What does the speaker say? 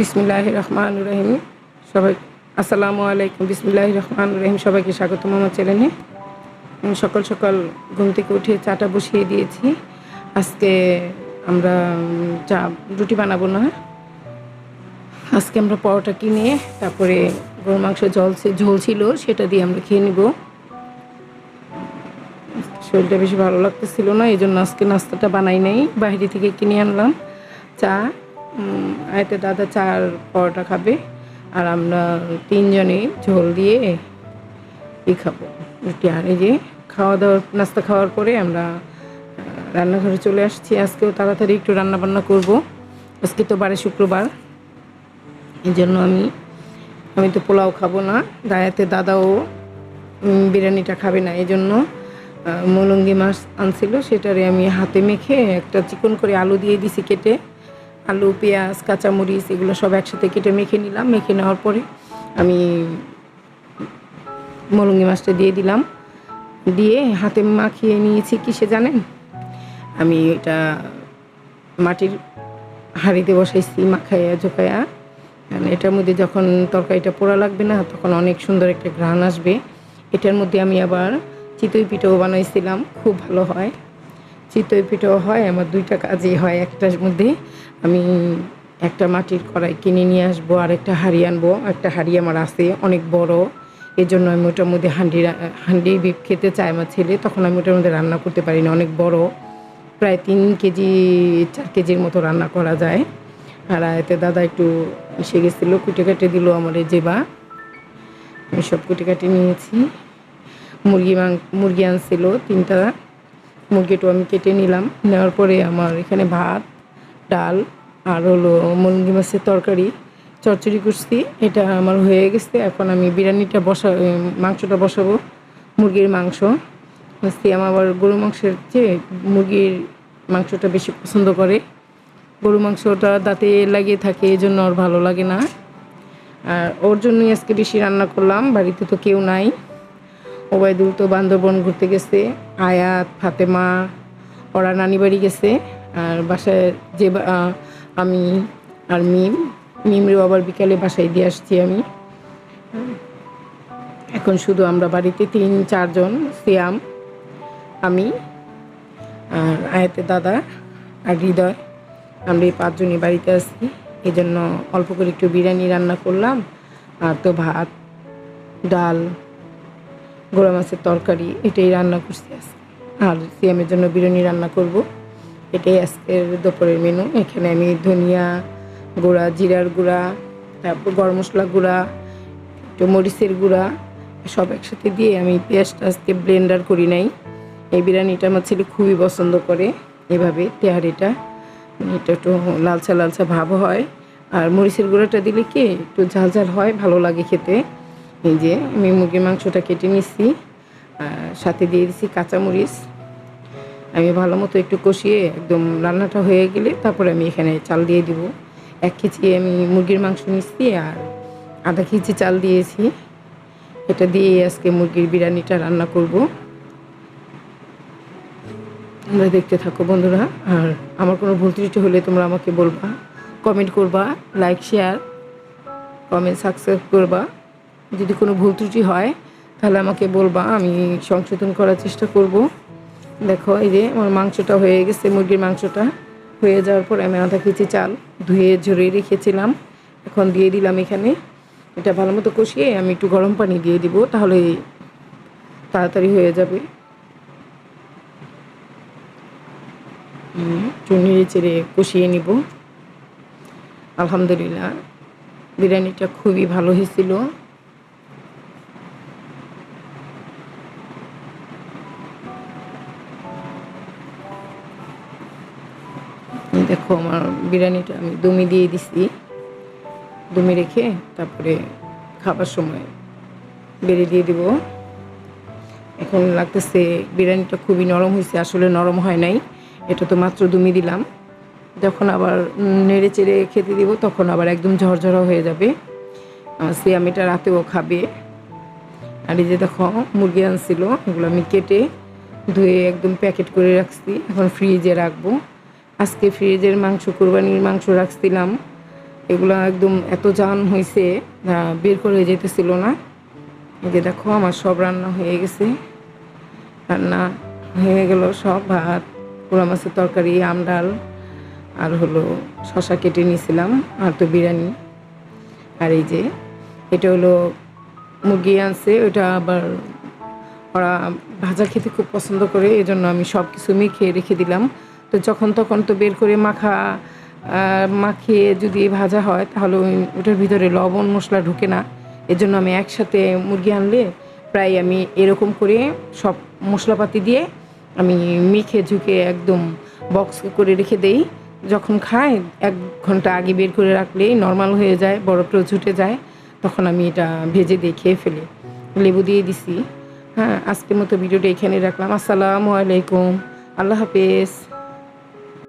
বিসমিল্লাহির রহমানির রহিম। সবাই আসসালামু আলাইকুম। বিসমিল্লাহির রহমানির রহিম। সবাইকে স্বাগতম আমার চ্যানেলে। সকাল সকাল ঘুম থেকে উঠে চাটা বসিয়ে দিয়েছি। আজকে আমরা চা রুটি বানাবো না, আজকে আমরা পরোটা কিনে তারপরে গরুর মাংস ঝোল ছিল সেটা দিয়ে আমরা খেয়ে নিব। শরীরটা বেশি ভালো লাগতেছিল না, এই জন্য আজকে নাস্তাটা বানাই নাই, বাইরে থেকে কিনে আনলাম চা। আয়তে দাদা চা আর পরোটা খাবে, আর আমরা তিনজনে ঝোল দিয়ে খাবো রুটি। আর এই যে খাওয়া দাওয়া নাস্তা খাওয়ার পরে আমরা রান্নাঘরে চলে আসছি। আজকেও তাড়াতাড়ি একটু রান্নাবান্না করব, আজকে তো বারে শুক্রবার, এই জন্য আমি তো পোলাও খাবো না, দায়াতে দাদাও বিরিয়ানিটা খাবে না, এই জন্য মুলঙ্গি মাছ আনছিল সেটারে আমি হাতে মেখে একটা চিকন করে আলু দিয়ে দিছি কেটে। আলু, পেঁয়াজ, কাঁচামরিচ এগুলো সব একসাথে কেটে মেখে নিলাম। মেখে নেওয়ার পরে আমি মুলঙ্গি মাছটা দিয়ে দিলাম, দিয়ে হাতে মাখিয়ে নিয়েছি। কিসে জানেন, আমি এটা মাটির হাঁড়িতে বসাইছি মাখাইয়া ঝোঁকাইয়া, কারণ এটার মধ্যে যখন তরকারিটা পোড়া লাগবে না তখন অনেক সুন্দর একটা ঘ্রাণ আসবে। এটার মধ্যে আমি আবার চিতই পিঠাও বানাইছিলাম, খুব ভালো হয়। চিতই পিঠাও হয়, আমার দুইটা কাজই হয়। একটার মধ্যে আমি একটা মাটির কড়াই কিনে নিয়ে আসবো, আর একটা হাঁড়ি আনবো। একটা হাঁড়ি আমার আছে অনেক বড়, এই জন্য আমি ওটার মধ্যে হাঁড়ি বিপ খেতে চাই আমার ছেলে, তখন আমি ওটার মধ্যে রান্না করতে পারি না। অনেক বড়, প্রায় 3 কেজি 4 কেজির মতো রান্না করা যায়। আর এতে দাদা একটু এসে গেছিলো, কুটে কাটে দিল আমার এই যেবা, আমি সব কুটে কাটে নিয়েছি। মুরগি আনছিল 3টা, মুরগিটাও আমি কেটে নিলাম। নেওয়ার পরে আমার এখানে ভাত, ডাল আর হলো মুরগি মাছের তরকারি চচ্চড়ি করছি, এটা আমার হয়ে গেছে। এখন আমি বিরিয়ানিটা মাংসটা বসাবো। মুরগির মাংস আমার আবার গরু মাংসের চেয়ে মুরগির মাংসটা বেশি পছন্দ করে। গরু মাংসটা দাঁতে লাগিয়ে থাকে, এই জন্য ওর ভালো লাগে না, আর ওর জন্যই আজকে বেশি রান্না করলাম। বাড়িতে তো কেউ নাই, ওবায়দুল তো বান্দরবন ঘুরতে গেছে, আয়াত, ফাতেমা ওরা নানি বাড়ি গেছে, আর বাসায় যে আমি আর মিমরেও আবার বিকালে বাসায় দিয়ে আসছি আমি। এখন শুধু আমরা বাড়িতে 3-4 জন, সিয়াম, আমি আর আয়াতে দাদা আর হৃদয়, আমরা এই 5 জনই বাড়িতে আছি। এই জন্য অল্প করে একটু বিরিয়ানি রান্না করলাম, আর তো ভাত, ডাল, গোড়া মাছের তরকারি এটাই রান্না করছি আজকে। আর সিয়ামের জন্য বিরিয়ানি রান্না করব, এটাই আজকের দুপুরের মেনু। এখানে আমি ধনিয়া গুঁড়া, জিরার গুঁড়া, তারপর গরম মশলা গুঁড়া, একটু মরিচের গুঁড়া সব একসাথে দিয়ে আমি পেঁয়াজটা আজকে ব্লেন্ডার করি নাই। এই বিরিয়ানিটা আমার ছেলে খুবই পছন্দ করে, এভাবে তেহারিটা এটা একটু লালচা লালচা ভাব হয়, আর মরিচের গুঁড়াটা দিলে কি একটু ঝাল ঝাল হয়, ভালো লাগে খেতে। এই যে আমি মুরগির মাংসটা কেটে নিচ্ছি, সাথে দিয়ে দিচ্ছি কাঁচামরিচ। আমি ভালো মতো একটু কষিয়ে একদম রান্নাটা হয়ে গেলে তারপরে আমি এখানে চাল দিয়ে দিব। 1 কেজি আমি মুরগির মাংস নিচ্ছি আর আধা কেজি চাল দিয়েছি, এটা দিয়ে আজকে মুরগির বিরিয়ানিটা রান্না করব। তোমরা দেখতে থাকো বন্ধুরা, আর আমার কোনো ভুল ত্রুটি হলে তোমরা আমাকে বলবা, কমেন্ট করবা, লাইক, শেয়ার, কমেন্ট, সাবস্ক্রাইব করবা। যদি কোনো ভুল ত্রুটি হয় তাহলে আমাকে বলবা, আমি সংশোধন করার চেষ্টা করব। দেখো এই যে আমার মাংসটা হয়ে গেছে, মুরগির মাংসটা হয়ে যাওয়ার পর আমি আধা কেজি চাল ধুয়ে ঝরিয়ে রেখেছিলাম, এখন দিয়ে দিলাম এখানে। এটা ভালো মতো কষিয়ে আমি একটু গরম পানি দিয়ে দিব, তাহলে তাড়াতাড়ি হয়ে যাবে। একটু নেড়ে চেড়ে কষিয়ে নিব। আলহামদুলিল্লাহ বিরিয়ানিটা খুবই ভালো হয়েছিল। দেখো আমার বিরিয়ানিটা আমি দমে দিয়ে দিছি, দমে রেখে তারপরে খাবার সময় বেড়ে দিয়ে দিব। এখন লাগতেছে বিরিয়ানিটা খুবই নরম হয়েছে, আসলে নরম হয় নাই, এটা তো মাত্র দমে দিলাম। যখন আবার নেড়ে চেড়ে খেতে দিব তখন আবার একদম ঝরঝরা হয়ে যাবে। সিয়াম এটা রাতেও খাবে। আর এই যে দেখো মুরগি আনছিল, এগুলো আমি কেটে ধুয়ে একদম প্যাকেট করে রাখছি, এখন ফ্রিজে রাখবো। আজকে ফ্রিজের মাংস, কোরবানির মাংস রাখছিলাম এগুলো একদম এত জান হয়েছে, বের করে যেতেছিল না। এই যে দেখো আমার সব রান্না হয়ে গেছে, রান্না হয়ে গেল সব। ভাত, পোড়া মাছের তরকারি, আম ডাল, আর হলো শশা কেটে নিয়েছিলাম, আর তো বিরিয়ানি। আর এই যে এটা হলো মুরগি আনছে, ওটা আবার ওরা ভাজা খেতে খুব পছন্দ করে, এই জন্য আমি সব কিছু মেখে রেখে দিলাম। তো যখন তখন তো বের করে মাখিয়ে যদি ভাজা হয় তাহলে ওটার ভিতরে লবণ মশলা ঢুকে না। এজন্য আমি একসাথে মুরগি আনলে প্রায় আমি এরকম করে সব মশলাপাতি দিয়ে আমি মেখে ঝুঁকে একদম বক্স করে রেখে দেই। যখন খাই 1 ঘন্টা আগে বের করে রাখলেই নর্মাল হয়ে যায়, বরফটাও ছুটে যায়, তখন আমি এটা ভেজে দিয়ে খেয়ে ফেলি। লেবু দিয়ে দিছি। হ্যাঁ, আজকের মতো ভিডিওটা এখানে রাখলাম। আসসালামু আলাইকুম, আল্লাহ হাফেজ।